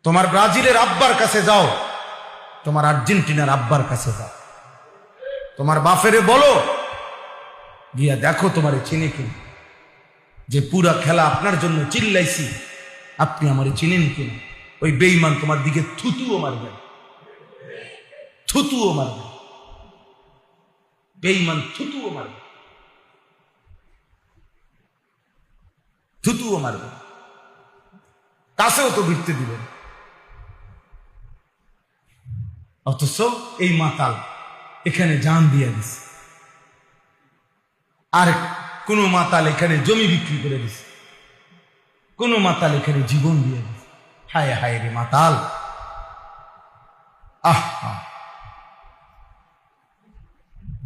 তোমার ব্রাজিলের আব্বার কাছে যাও, তোমার আর্জেন্টিনার আব্বার কাছে যাও, তোমার বাপেরে বলো গিয়া দেখো তোমারে চিনে কিনা, যে পুরা খেলা আপনার জন্য চিল্লাইছি, আপনি আমারে চিনেন কিনা। ওই বেঈমান তোমার দিকে থুতুও মারবে, থুতুও মারবে, বেঈমান থুতুও মারবে, থুতুও মারবে, কাছেও তো ভিড়তে দিবেন। অথচ এই মাতাল এখানে জান দিয়ে দিছে, আর কোন মাতাল এখানে জমি বিক্রি করে দিছে, কোন মাতাল এখানে জীবন দিয়ে দিছে। হায় হায় রে মাতাল, আহা,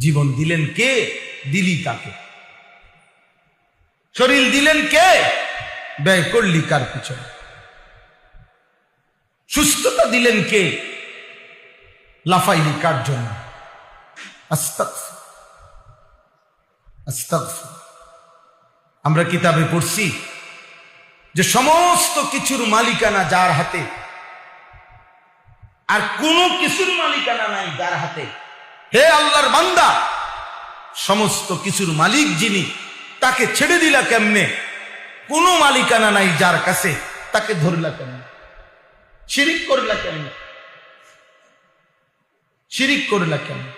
জীবন দিলেন কে, দিলি কাকে? শরীর দিলেন কে, ব্যয় করলি কার পিছনে? সুস্থতা দিলেন কে, লাফাইলি কার জন্য? আস্তাগফির, আস্তাগফির। আমরা কিতাবে পড়ছি যে সমস্ত কিছুর মালিকানা যার হাতে, আর কোনো কিছুর মালিকানা নাই যার হাতে। হে আল্লাহর বান্দা, সমস্ত কিছুর মালিক যিনি, তাকে ছেড়ে দিলা কেমনে? কোনো মালিকানা নাই যার কাছে, তাকে ধরলা কেমনে? শিরিক করলা কেমনে? শিরিক করলা কেমনে?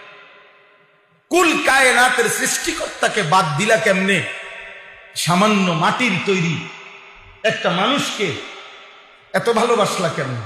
কুল কায়নাতের সৃষ্টিকর্তাকে বাদ দিলা কেমনে? সামান্য মাটির তৈরি একটা মানুষকে এত ভালোবাসলা কেমনে?